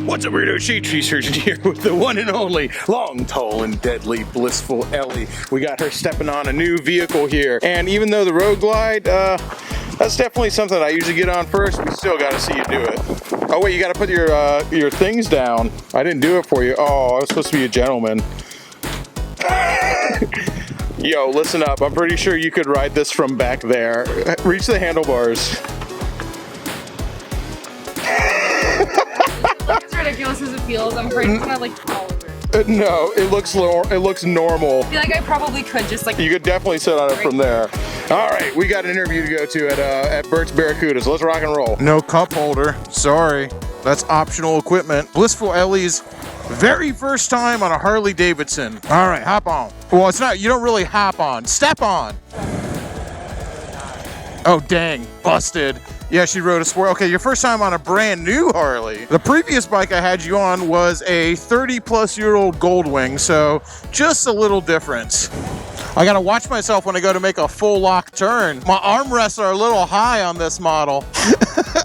What's up, weirdo? Shade Tree Surgeon here with the one and only long, tall, and deadly blissful Ellie. We got her stepping on a new vehicle here, and even though the road glide, that's definitely something I usually get on first. We still got to see you do it. Oh wait, you got to put your things down. I didn't do it for you. Oh, I was supposed to be a gentleman. Yo, listen up. I'm pretty sure you could ride this from back there. Reach the handlebars. As ridiculous as it feels, I'm afraid it's gonna like fall over. No, it looks normal. I feel like I probably could just like. You could definitely sit on it from there. All right, we got an interview to go to at Bert's Barracuda, so let's rock and roll. No cup holder, sorry. That's optional equipment. Blissful Ellie's very first time on a Harley Davidson. All right, hop on. Well, it's not, you don't really hop on, step on. Oh, dang, busted. Yeah, she rode a Sport. Okay, your first time on a brand new Harley. The previous bike I had you on was a 30-plus-year-old Goldwing, so just a little difference. I gotta watch myself when I go to make a full lock turn. My armrests are a little high on this model.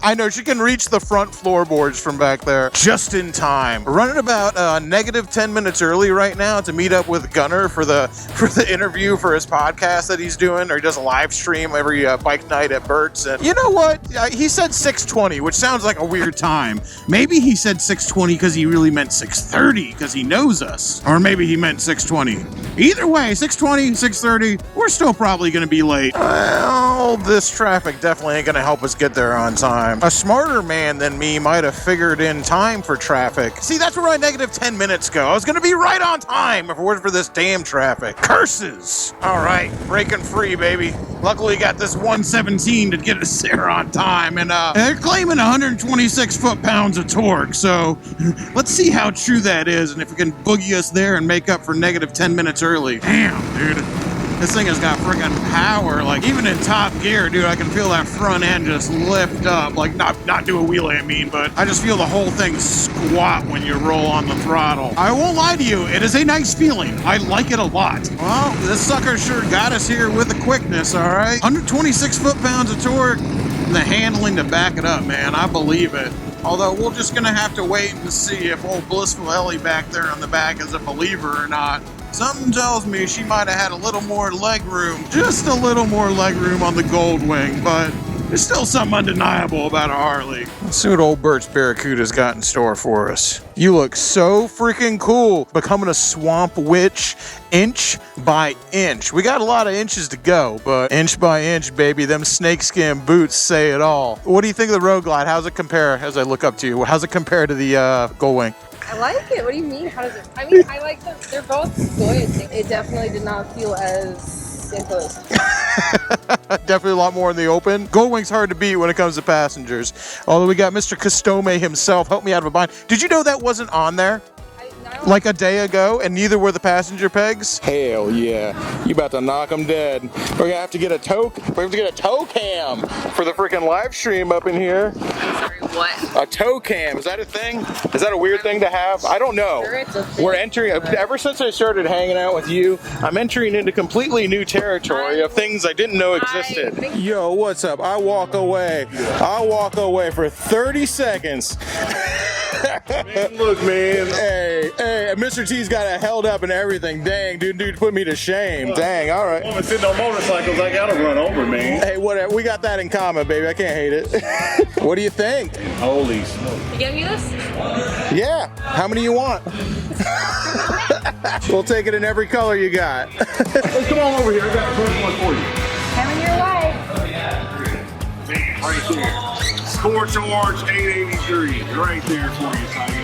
I know, she can reach the front floorboards from back there just in time. We're running about negative 10 minutes early right now to meet up with Gunner for the interview for his podcast that he's doing, or he does a live stream every bike night at Bert's. And you know what? He said 6:20, which sounds like a weird time. Maybe he said 6:20 because he really meant 6:30 because he knows us. Or maybe he meant 6:20. Either way, 6:20, 6:30, we're still probably going to be late. Well, this traffic definitely ain't going to help us get there on time. A smarter man than me might have figured in time for traffic. See, that's where my negative 10 minutes go. I was going to be right on time if it weren't for this damn traffic. Curses! All right, breaking free, baby. Luckily, got this 117 to get us there on time. And they're claiming 126 foot-pounds of torque. So let's see how true that is and if it can boogie us there and make up for negative 10 minutes early. Damn, dude. This thing has got freaking power. Like, even in top gear, dude, I can feel that front end just lift up. Like, not do a wheelie, I mean, but I just feel the whole thing squat when you roll on the throttle. I won't lie to you, it is a nice feeling. I like it a lot. Well, this sucker sure got us here with the quickness, all right? 126 foot-pounds of torque and the handling to back it up, man. I believe it. Although we're just gonna have to wait and see if old Blissful Ellie back there on the back is a believer or not. Something tells me she might have had a little more leg room, just a little more leg room on the Goldwing, but there's still something undeniable about a Harley. Let's see what old Bert's Barracuda's got in store for us. You look so freaking cool, becoming a swamp witch inch by inch. We got a lot of inches to go, but inch by inch, baby, them snakeskin boots say it all. What do you think of the Road Glide? How's it compare as I look up to you? How's it compare to the Goldwing? I like it. What do you mean? How does it? I mean, I like them. They're both good. It definitely did not feel as enclosed. Definitely a lot more in the open. Goldwing's hard to beat when it comes to passengers. Although we got Mr. Costome himself. Help me out of a bind. Did you know that wasn't on there? Like a day ago, and neither were the passenger pegs? Hell yeah. You about to knock them dead. We're gonna have to get a tow cam for the freaking live stream up in here. Sorry, what? A tow cam, is that a thing? Is that a weird thing to have? I don't know. Sure, it's a thing. We're entering, ever since I started hanging out with you, I'm entering into completely new territory of things I didn't know existed. Yo, what's up? I walk away for 30 seconds. Man, look, man. Hey, Mr. T's got it held up and everything. Dang, dude put me to shame. Dang, all right. I'm sitting on motorcycles, I gotta run over, man. Hey, whatever. We got that in common, baby. I can't hate it. What do you think? Holy smoke. You getting me this? Yeah. How many you want? We'll take it in every color you got. Let's come on over here. I got the first one for you. Coming your way. Right there. Scorch Orange 883. Right there for you, Simon.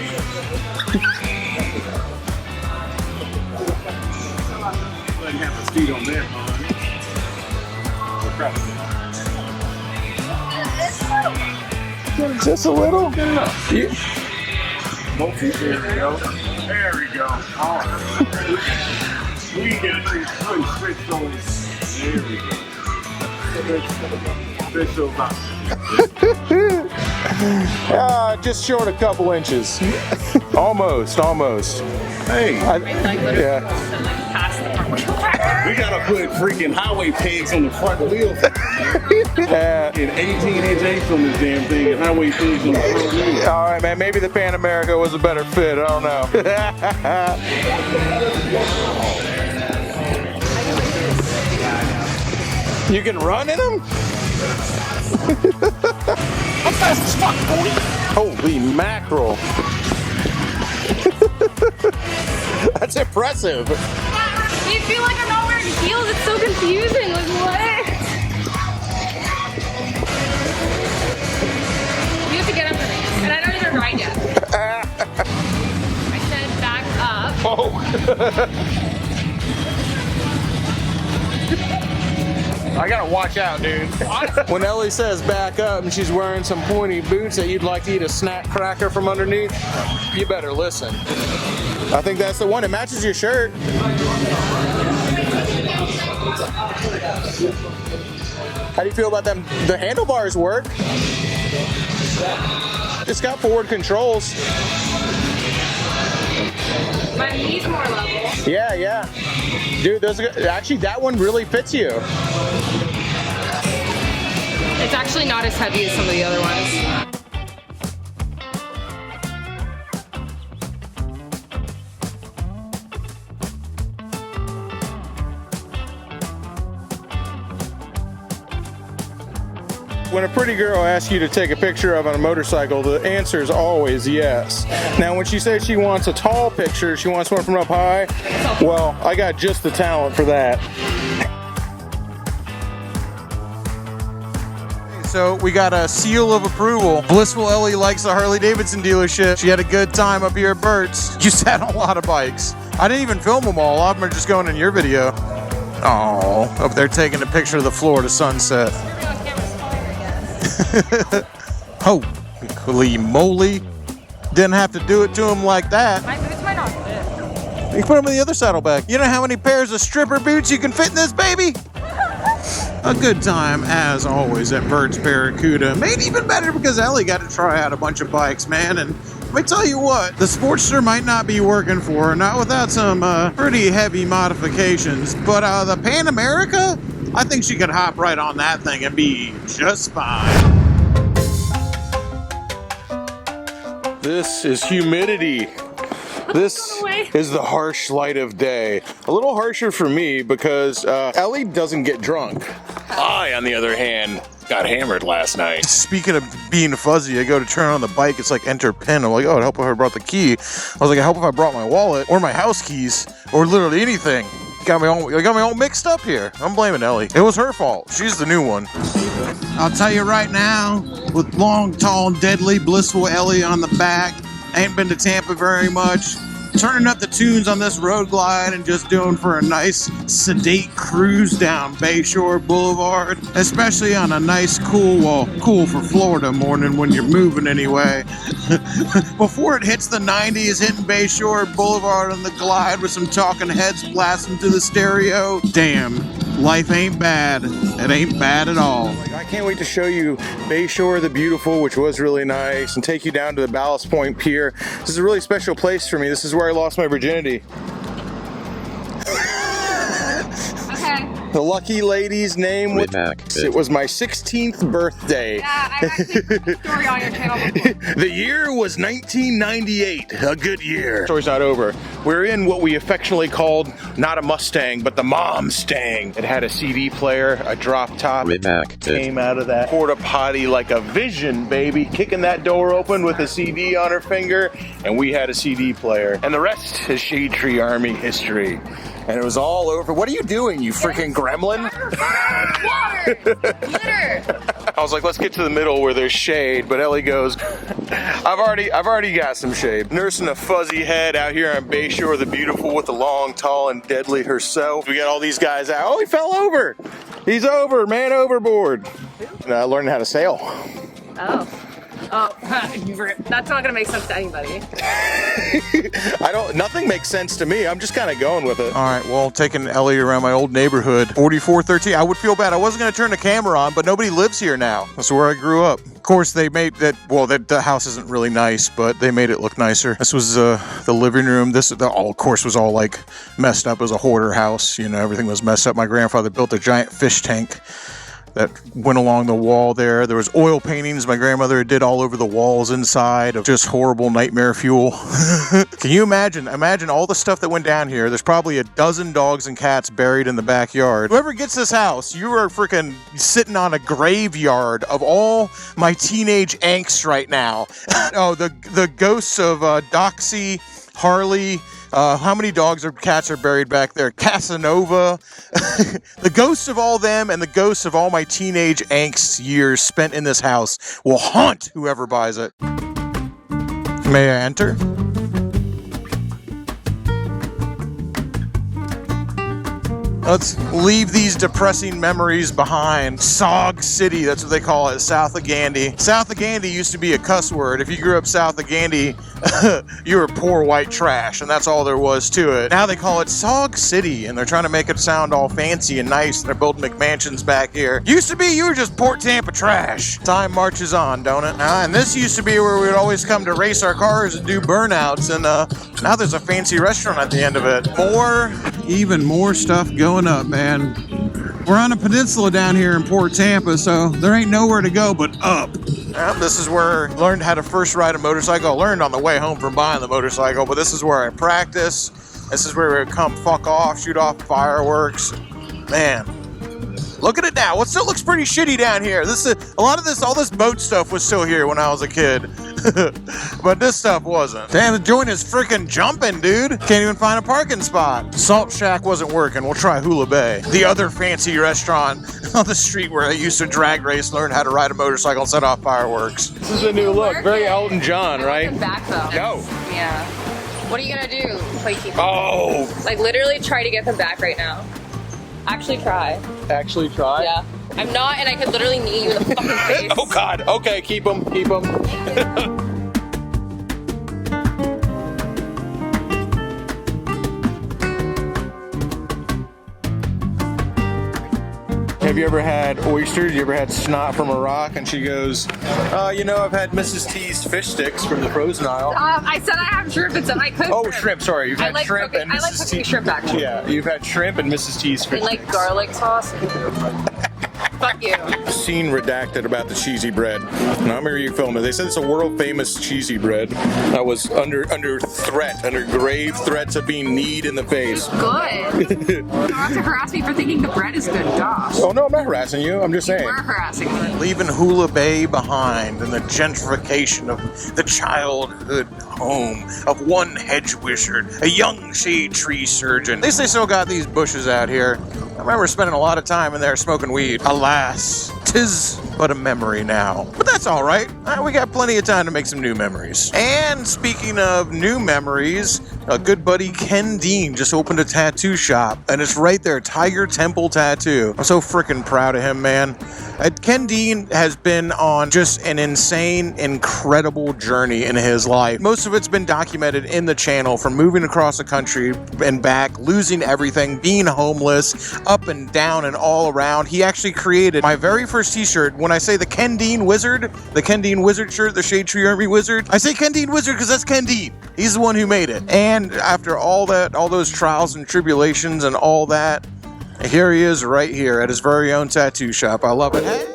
Let him have a seat on that, man. Just a little? There we go. There we go. All right. We got these switch those. There we go. Switch those out. Just short a couple inches. Almost. Hey. Yeah. We gotta put freaking highway pegs on the front wheel. Yeah. Get 18-inch eighths on this damn thing and highway things in the front wheel. All right, man. Maybe the Pan America was a better fit. I don't know. You can run in them? I'm fast as fuck, boy. Holy mackerel. That's impressive. You feel like I'm not wearing heels. It's so confusing. Like, what? You have to get up for me. And I don't even ride yet. I said back up. Oh. I gotta watch out, dude. When Ellie says back up and she's wearing some pointy boots that you'd like to eat a snack cracker from underneath, you better listen. I think that's the one. It matches your shirt. How do you feel about them? The handlebars work. It's got forward controls. My knee's more level. Yeah, yeah. Dude, actually that one really fits you. It's actually not as heavy as some of the other ones. When a pretty girl asks you to take a picture of on a motorcycle, the answer is always yes. Now, when she says she wants a tall picture, she wants one from up high, well, I got just the talent for that. So we got a seal of approval. Blissful Ellie likes the Harley Davidson dealership. She had a good time up here at Burt's. You sat on a lot of bikes. I didn't even film them all. A lot of them are just going in your video. Oh, up there taking a picture of the Florida sunset. Holy moly. Didn't have to do it to him like that. My boots might not fit. You can put them in the other saddlebag. You know how many pairs of stripper boots you can fit in this baby? A good time, as always, at Bird's Barracuda. Made even better because Ellie got to try out a bunch of bikes, man. And let me tell you what, the Sportster might not be working for her, not without some pretty heavy modifications. But the Pan America, I think she could hop right on that thing and be just fine. This is humidity. This is the harsh light of day. A little harsher for me because Ellie doesn't get drunk. I, on the other hand, got hammered last night. Speaking of being fuzzy, I go to turn on the bike. It's like enter pin. I'm like, oh, it'd help if I brought the key. I was like, I hope if I brought my wallet or my house keys or literally anything. Got me all mixed up here. I'm blaming Ellie. It was her fault. She's the new one. I'll tell you right now, with long, tall, and deadly, blissful Ellie on the back, ain't been to Tampa very much. Turning up the tunes on this road glide and just doing for a nice sedate cruise down Bayshore Boulevard, especially on a nice cool for Florida morning when you're moving anyway. Before it hits the 90s, hitting Bayshore Boulevard on the glide with some talking heads blasting through the stereo. Damn, life ain't bad. It ain't bad at all. I can't wait to show you Bayshore the Beautiful, which was really nice, and take you down to the Ballast Point Pier. This is a really special place for me. This is where I lost my virginity. Okay. The lucky lady's name was, it was my 16th birthday. Yeah, I've actually put a story on your channel before. The year was 1998, a good year. Story's not over. We're in what we affectionately called, not a Mustang, but the Momstang. It had a CD player, a drop top. Came out of that porta potty like a vision, baby. Kicking that door open with a CD on her finger, and we had a CD player. And the rest is Shade Tree Army history. And it was all over. What are you doing, you freaking gremlin? Water! Glitter! I was like, let's get to the middle where there's shade, but Ellie goes, I've already got some shade. Nursing a fuzzy head out here on Bayshore the Beautiful with the long, tall, and deadly herself. We got all these guys out. Oh, he fell over. He's over, man overboard. Learning how to sail. Oh. Oh, that's not gonna make sense to anybody. Nothing makes sense to me. I'm just kind of going with it. All right, well, taking Ellie around my old neighborhood, 4413. I would feel bad. I wasn't gonna turn the camera on, but nobody lives here now. That's where I grew up. Of course, they made that, well, the house isn't really nice, but they made it look nicer. This was the living room. Of course, was all like messed up. It was a hoarder house. You know, everything was messed up. My grandfather built a giant fish tank that went along the wall there. There was oil paintings my grandmother did all over the walls inside of just horrible nightmare fuel. Can you imagine all the stuff that went down here? There's probably a dozen dogs and cats buried in the backyard. Whoever gets this house, you are freaking sitting on a graveyard of all my teenage angst right now. Oh, the ghosts of Doxy, Harley, how many dogs or cats are buried back there? Casanova. The ghosts of all them and the ghosts of all my teenage angst years spent in this house will haunt whoever buys it. May I enter? Let's leave these depressing memories behind. Sog City, that's what they call it, south of Gandy. South of Gandy used to be a cuss word. If you grew up south of Gandy, you were poor white trash, and that's all there was to it. Now they call it Sog City, and they're trying to make it sound all fancy and nice, and they're building McMansions back here. Used to be you were just Port Tampa trash. Time marches on, don't it? And this used to be where we would always come to race our cars and do burnouts, and now there's a fancy restaurant at the end of it. Even more stuff going up, man. We're on a peninsula down here in Port Tampa, so there ain't nowhere to go but up. Well, this is where I learned how to first ride a motorcycle. I learned on the way home from buying the motorcycle, but this is where I practice. This is where we come fuck off, shoot off fireworks. Man, look at it now. What still looks pretty shitty down here. All this boat stuff was still here when I was a kid. But this stuff wasn't. Damn, the joint is freaking jumping, dude. Can't even find a parking spot. Salt Shack wasn't working. We'll try Hula Bay, the other fancy restaurant on the street where I used to drag race, learn how to ride a motorcycle and set off fireworks. This is a new look. Very Elton John, right? Back though. No. Yeah. What are you gonna do? Play keep? Oh. Like literally try to get them back right now. Actually try. Actually try? Yeah. I'm not, and I could literally knee you in the fucking face. Oh God. Okay, keep them. Keep them. Have you ever had oysters? You ever had snot from a rock? And she goes, I've had Mrs. T's fish sticks from the frozen aisle. I said I have shrimp and said I could. Oh, shrimp, sorry. You've had shrimp and Mrs. I like cooking shrimp, actually. Yeah, you've had shrimp and Mrs. T's fish and like sticks. garlic sauce. Fuck you. Scene redacted about the cheesy bread. Now, I'm you film it. They said it's a world famous cheesy bread that was under grave threats of being kneed in the face. Good. You don't have to harass me for thinking the bread is good. Gosh. Oh no, I'm not harassing you. I'm just saying. We're harassing me. Leaving Hula Bay behind and the gentrification of the childhood home of one hedge wizard, a young shade tree surgeon. At least they still got these bushes out here. I remember spending a lot of time in there smoking weed. Alas, 'tis but a memory now. But that's all right. We got plenty of time to make some new memories. And speaking of new memories, a good buddy Ken Dean just opened a tattoo shop, and it's right there, Tiger Temple Tattoo. I'm so freaking proud of him, man. Ken Dean has been on just an insane, incredible journey in his life. Most of it's been documented in the channel, from moving across the country and back, losing everything, being homeless, up and down and all around. He actually created my very first t-shirt. When I say the Ken Dean Wizard, the Ken Dean Wizard shirt, the Shade Tree Army Wizard, I say Ken Dean Wizard because that's Ken Dean. He's the one who made it. And after all that, all those trials and tribulations and all that, here he is right here at his very own tattoo shop. I love it. Hey.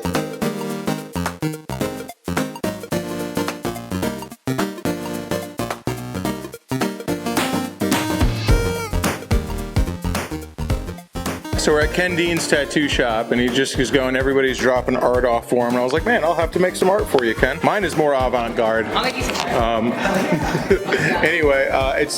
So we're at Ken Dean's tattoo shop, and he just is going, everybody's dropping art off for him. And I was like, man, I'll have to make some art for you, Ken. Mine is more avant-garde. I'll make you some Anyway,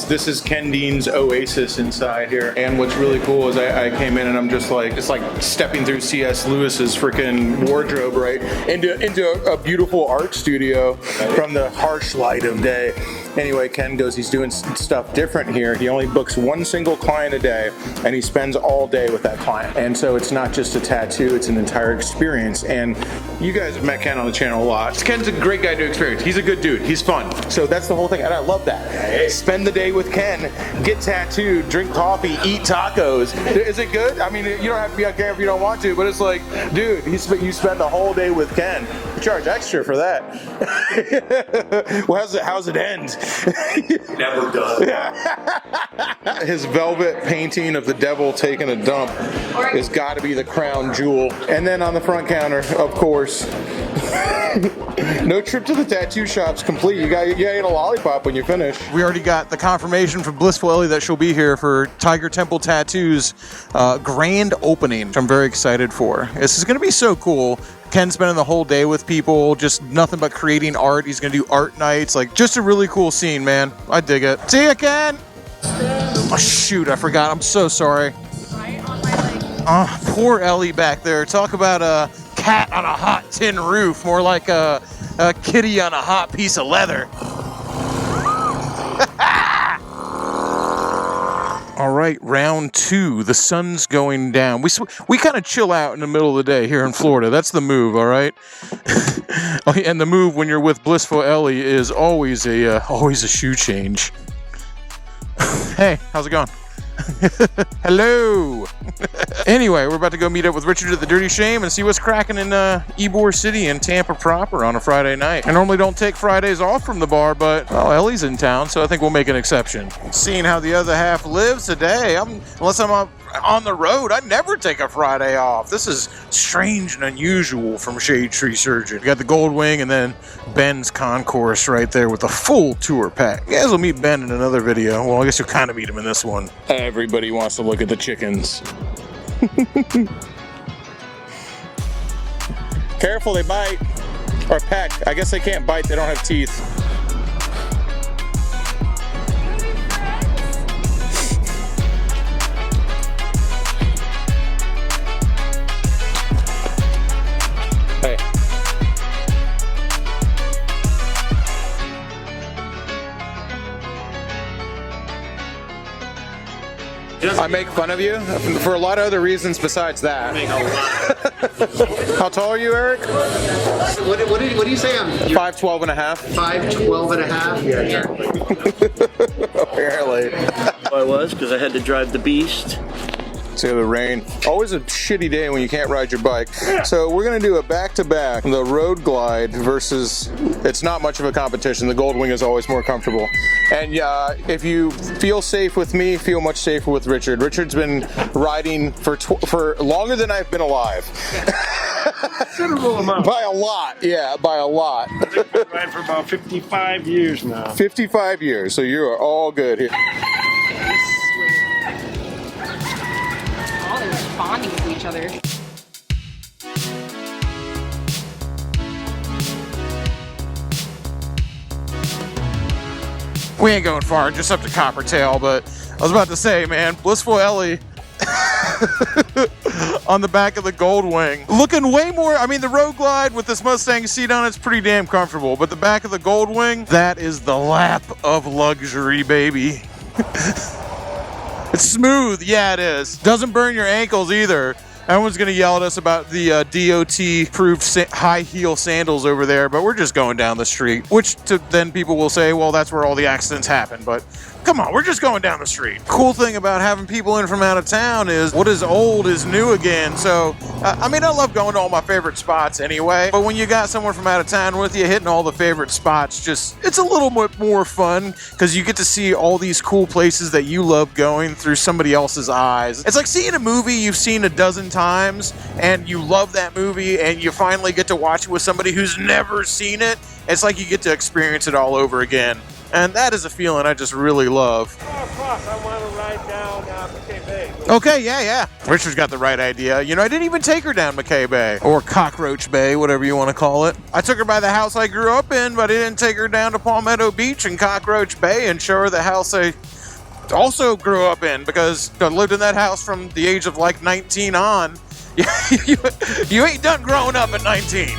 this is Ken Dean's Oasis inside here. And what's really cool is I came in and I'm just like, it's like stepping through C.S. Lewis's freaking wardrobe, right? Into a beautiful art studio from the harsh light of day. Anyway, Ken goes, he's doing stuff different here. He only books one single client a day, and he spends all day with that client. And so it's not just a tattoo, it's an entire experience. And you guys have met Ken on the channel a lot. Ken's a great guy to experience. He's a good dude. He's fun. So that's the whole thing, and I love that. Spend the day with Ken, get tattooed, drink coffee, eat tacos. Is it good? I mean, you don't have to be on camera if you don't want to, but it's like, dude, you spend the whole day with Ken. You charge extra for that. Well, how's it end? Never done. His velvet painting of the devil taking a dump has got to be the crown jewel. And then on the front counter, of course, no trip to the tattoo shop's complete. You gotta get a lollipop when you finish. We already got the confirmation from Blissful Ellie that she'll be here for Tiger Temple Tattoo's grand opening, which I'm very excited for. This is going to be so cool. Ken's spending the whole day with people, just nothing but creating art. He's going to do art nights, like just a really cool scene, man. I dig it. See ya, Ken! Oh, shoot, I forgot. I'm so sorry. Oh, poor Ellie back there. Talk about a cat on a hot tin roof, more like a kitty on a hot piece of leather. All right, round 2. The sun's going down. We kind of chill out in the middle of the day here in Florida. That's the move, all right? And the move when you're with Blissful Ellie is always a shoe change. Hey, how's it going? Hello. Anyway, we're about to go meet up with Richard at the Dirty Shame and see what's cracking in Ybor City and Tampa proper on a Friday night. I normally don't take Fridays off from the bar, but well, Ellie's in town, so I think we'll make an exception. Seeing how the other half lives today, unless I'm on the road, I never take a Friday off. This is strange and unusual from Shade Tree Surgeon. We got the Goldwing and then Ben's concourse right there with the full tour pack. You guys will meet Ben in another video. Well, I guess you'll kind of meet him in this one. Everybody wants to look at the chickens. Careful, they bite. Or peck. I guess they can't bite, they don't have teeth. Hey. I make fun of you for a lot of other reasons besides that. How tall are you, Eric? What do you say? I'm 5'12" and a half. 5'12" and a half. Yeah, exactly. Apparently. I was, because I had to drive the beast. See the rain. Always a shitty day when you can't ride your bike. So we're gonna do a back-to-back. The road glide versus, it's not much of a competition. The Goldwing is always more comfortable. And if you feel safe with me, feel much safer with Richard. Richard's been riding for longer than I've been alive. Considerable amount. By a lot, yeah, by a lot. I think I've been riding for about 55 years now. 55 years, so you are all good here. Oh, they're responding to each other. We ain't going far, just up to Coppertail, but I was about to say, man, Blissful Ellie on the back of the Goldwing. Looking way more, I mean, the road glide with this Mustang seat on it's pretty damn comfortable, but the back of the Goldwing, that is the lap of luxury, baby. It's smooth, yeah it is. Doesn't burn your ankles either. Everyone's gonna yell at us about the DOT-approved high heel sandals over there, but we're just going down the street. Which then people will say, well, that's where all the accidents happen. But come on, we're just going down the street. Cool thing about having people in from out of town is what is old is new again. So, I mean, I love going to all my favorite spots anyway. But when you got someone from out of town with you hitting all the favorite spots, it's a little bit more fun because you get to see all these cool places that you love going through somebody else's eyes. It's like seeing a movie you've seen a dozen times and you love that movie and you finally get to watch it with somebody who's never seen it. It's like you get to experience it all over again. And that is a feeling I just really love. I want to ride down McKay Bay. Okay, yeah. Richard's got the right idea. You know, I didn't even take her down McKay Bay. Or Cockroach Bay, whatever you want to call it. I took her by the house I grew up in, but I didn't take her down to Palmetto Beach and Cockroach Bay and show her the house I also grew up in, because I lived in that house from the age of like 19 on. You ain't done growing up at 19.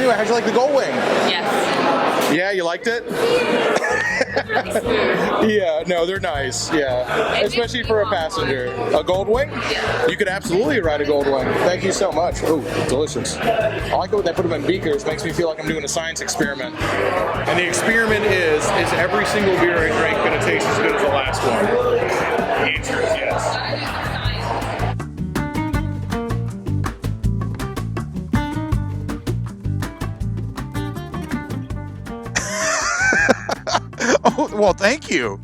anyway, how'd you like the Goldwing? Yes. Yeah, you liked it? It's really smooth. Yeah, no, they're nice. Yeah, especially for a passenger. A Goldwing? Yeah. You could absolutely ride a Goldwing. Thank you so much. Oh, delicious. I like it when they put them in beakers. Makes me feel like I'm doing a science experiment. And the experiment is every single beer I drink going to taste as good as the last one? The answer is yes. Oh, well, thank you.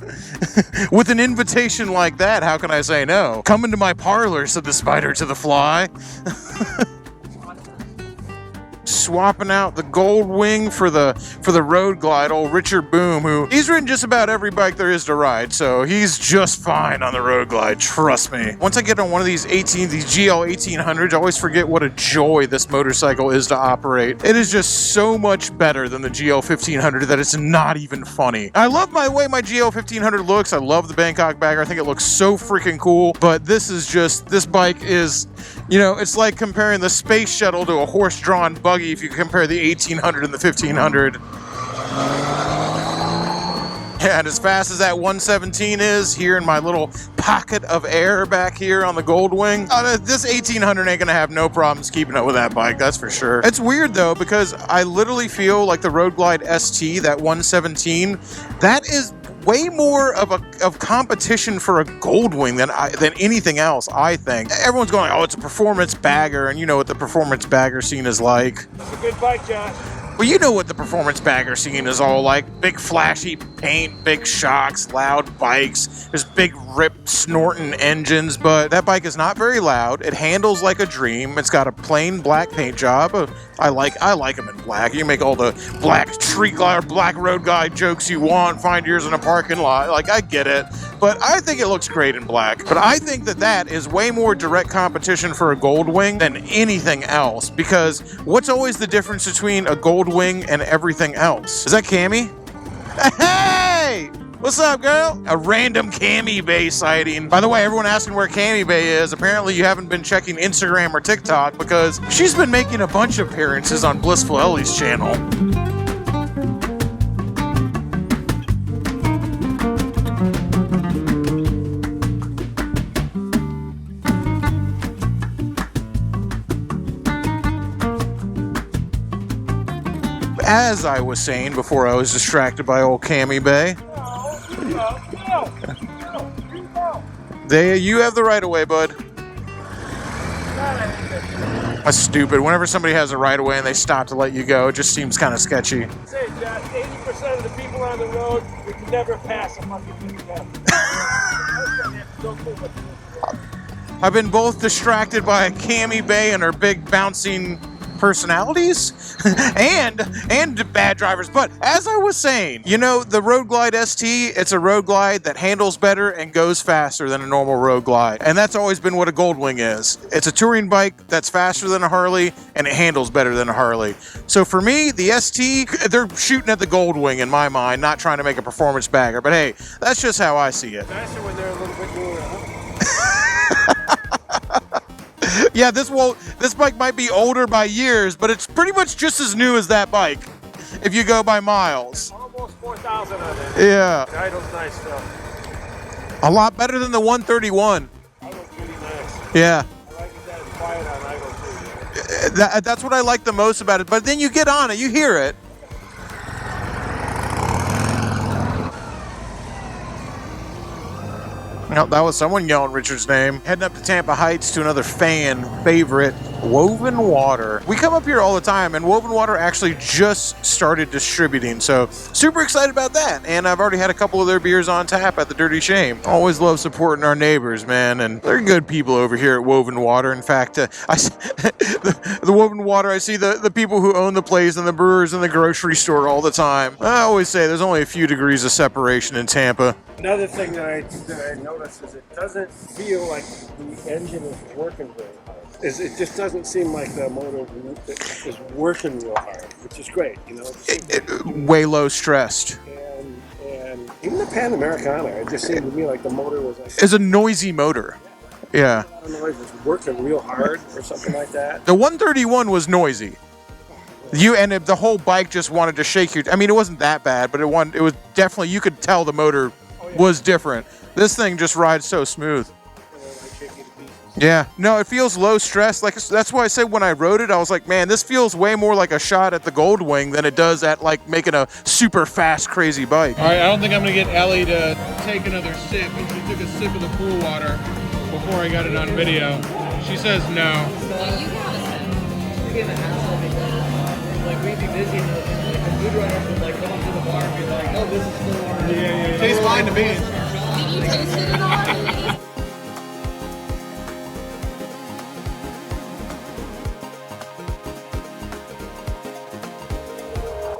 With an invitation like that, how can I say no? Come into my parlor, said the spider to the fly. Swapping out the Goldwing for the Road Glide, old Richard Boom, who he's ridden just about every bike there is to ride, so he's just fine on the Road Glide, trust me. Once I get on one of these GL 1800s, I always forget what a joy this motorcycle is to operate. It is just so much better than the GL 1500 that it's not even funny. I love my way my GL 1500 looks. I love the Bangkok bagger. I think it looks so freaking cool, but this bike is, you know, it's like comparing the space shuttle to a horse-drawn buggy if you compare the 1800 and the 1500. Yeah, and as fast as that 117 is here in my little pocket of air back here on the Goldwing, this 1800 ain't gonna have no problems keeping up with that bike, that's for sure. It's weird though, because I literally feel like the Road Glide ST, that 117, that is way more of competition for a Goldwing than anything else, I think. Everyone's going, oh, it's a performance bagger, and you know what the performance bagger scene is like. It's a good bike, Josh. Well, you know what the performance bagger scene is all like. Big flashy paint, big shocks, loud bikes. There's big rip snorting engines, but that bike is not very loud. It handles like a dream. It's got a plain black paint job. I like them in black. You can make all the black tree glide, black road glide jokes you want. Find yours in a parking lot. Like, I get it. But I think it looks great in black. But I think that is way more direct competition for a Goldwing than anything else. Because what's always the difference between a Goldwing and everything else? Is that Cammy? Hey! What's up, girl? A random Cammy Bay sighting. By the way, everyone asking where Cammy Bay is, apparently you haven't been checking Instagram or TikTok because she's been making a bunch of appearances on Blissful Ellie's channel. As I was saying before I was distracted by old Cammy Bay. You have the right of way, bud. That's stupid. Whenever somebody has a right of way and they stop to let you go, it just seems kind of sketchy. Say, Josh, 80% of the people on the road, we can never pass a fucking I've been both distracted by Cammy Bay and her big bouncing personalities and bad drivers. But as I was saying, you know, the Road Glide ST, it's a Road Glide that handles better and goes faster than a normal Road Glide. And that's always been what a Goldwing is. It's a touring bike that's faster than a Harley and it handles better than a Harley. So for me, the ST, they're shooting at the Goldwing in my mind, not trying to make a performance bagger. But hey, that's just how I see it. Faster when they're a little bit newer, huh? Yeah, this bike might be older by years, but it's pretty much just as new as that bike, if you go by miles. Almost 4,000 on it. Yeah. The idle's nice, though. A lot better than the 131. Idle's really nice. Yeah. I like it that it's quiet on idle, too. That's what I like the most about it. But then you get on it, you hear it. No, that was someone yelling Richard's name. Heading up to Tampa Heights to another fan favorite, Woven Water. We come up here all the time, and Woven Water actually just started distributing, so super excited about that. And I've already had a couple of their beers on tap at the Dirty Shame. Always love supporting our neighbors, man, and they're good people over here at Woven Water. In fact, the Woven Water, I see the people who own the place and the brewers in the grocery store all the time. I always say there's only a few degrees of separation in Tampa. Another thing that I noticed is it doesn't feel like the engine is working very hard. It just doesn't seem like the motor is working real hard, which is great, you know. Way low stressed. And even the Pan Americana, it just seemed to me like the motor was like... It's a noisy motor. Yeah. I don't know if it's working real hard or something like that. The 131 was noisy. The whole bike just wanted to shake you. I mean, it wasn't that bad, but it was definitely, you could tell the motor was different. This thing just rides so smooth. Yeah, no, it feels low stress. Like, that's why I said when I rode it, I was like, man, this feels way more like a shot at the Goldwing than it does at like making a super fast, crazy bike. All right, I don't think I'm gonna get Ellie to take another sip. And she took a sip of the pool water before I got it on video. She says no. Like crazy busy, like the food runners would like come up to the bar and be like, "Oh, this is still water." Yeah. Tastes fine to me. Did you taste it at all?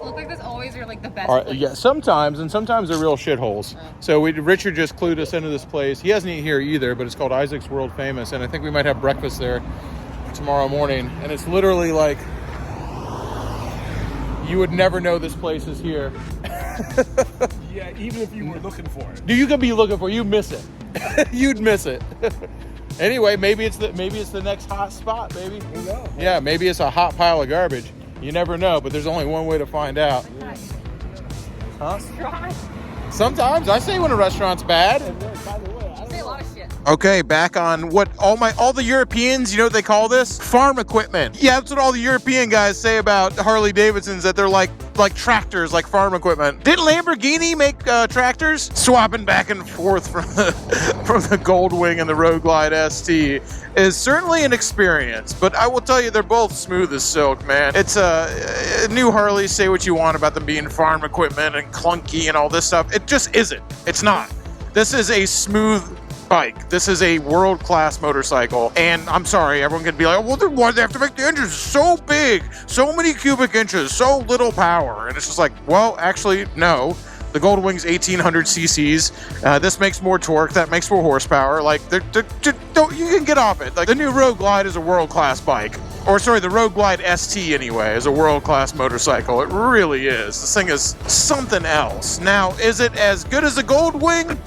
Look like this always are like the best. Yeah, sometimes they're real shitholes. So Richard just clued us into this place. He hasn't eaten here either, but it's called Isaac's World Famous, and I think we might have breakfast there tomorrow morning. And it's literally like, you would never know this place is here. Yeah, even if you were looking for it. You could be looking for, you'd miss it. You'd miss it. Anyway, maybe it's the next hot spot, baby. Yeah, maybe it's a hot pile of garbage. You never know, but there's only one way to find out. Huh? Sometimes I say when a restaurant's bad. Say a lot of shit. Okay, back on what all the Europeans, you know what they call this? Farm equipment. Yeah, that's what all the European guys say about Harley Davidsons, that they're like tractors, like farm equipment. Didn't Lamborghini make tractors? Swapping back and forth from the Goldwing and the Road Glide ST is certainly an experience, but I will tell you, they're both smooth as silk, man. It's a new Harley. Say what you want about them being farm equipment and clunky and all this stuff. It just isn't. It's not. This is a smooth bike. This is a world-class motorcycle, and I'm sorry, everyone can be like, well, then why do they have to make the engines so big, so many cubic inches, so little power? And it's just like, well, actually, no. The Goldwing's 1800 cc's. This makes more torque. That makes more horsepower. Like, you can get off it. Like, the new Road Glide is a world-class bike. Or, sorry, the Road Glide ST, anyway, is a world-class motorcycle. It really is. This thing is something else. Now, is it as good as a Goldwing?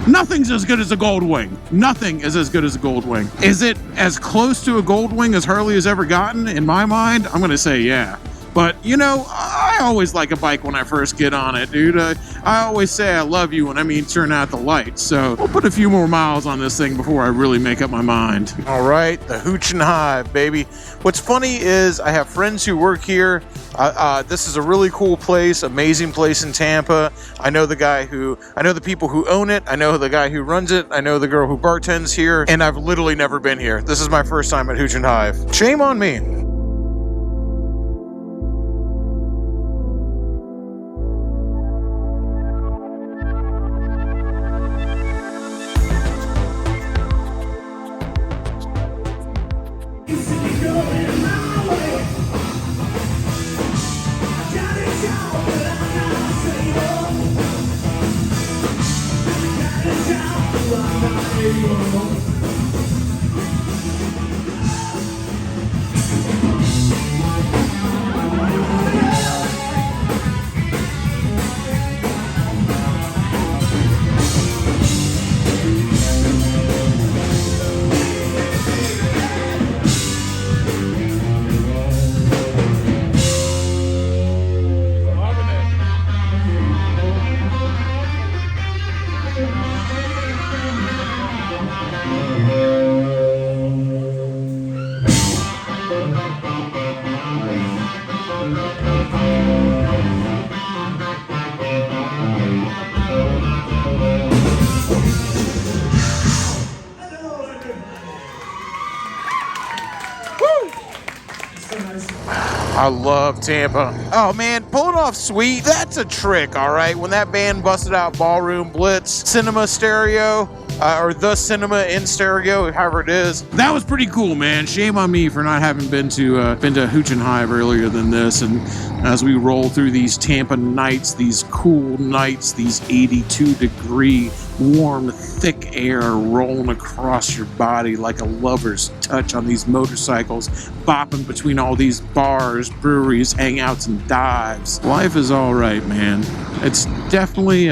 Nothing's as good as a Goldwing. Nothing is as good as a Goldwing. Is it as close to a Goldwing as Harley has ever gotten? In my mind, I'm going to say yeah. But, you know, I always like a bike when I first get on it, dude. I always say I love you when I mean turn out the lights. So we'll put a few more miles on this thing before I really make up my mind. All right, the Hooch and Hive, baby. What's funny is I have friends who work here. This is a really cool place, amazing place in Tampa. I know the people who own it. I know the guy who runs it. I know the girl who bartends here. And I've literally never been here. This is my first time at Hooch and Hive. Shame on me. I love Tampa. Oh man, pulling off Sweet, that's a trick, all right? When that band busted out Ballroom Blitz, Cinema Stereo, or the Cinema in Stereo, however it is. That was pretty cool, man. Shame on me for not having been to Hooch and Hive earlier than this. And as we roll through these Tampa nights, these cool nights, these 82-degree warm, thick air rolling across your body like a lover's touch on these motorcycles, bopping between all these bars, breweries, hangouts, and dives. Life is all right, man. It's definitely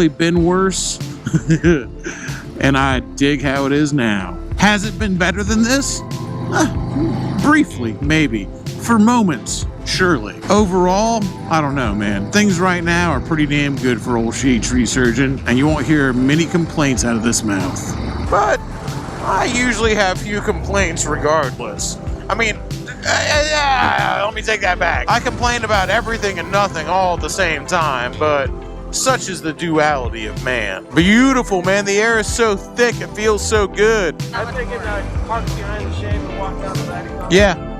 been worse, and I dig how it is now. Has it been better than this? Briefly, maybe. For moments, surely. Overall, I don't know, man. Things right now are pretty damn good for old shade tree surgeon, and you won't hear many complaints out of this mouth. But I usually have few complaints regardless. I mean, let me take that back. I complain about everything and nothing all at the same time, but such is the duality of man. Beautiful, man. The air is so thick, it feels so good. I'm thinking park behind the shade and walk down the back. Yeah.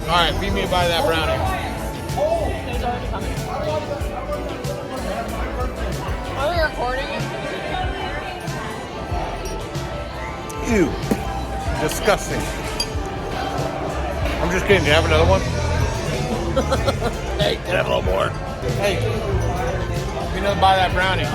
All right, beat me by that brownie. Are we recording it? Ew. Disgusting. I'm just kidding. Do you have another one? Hey, can I have a little more? Hey, you know, buy that brownie.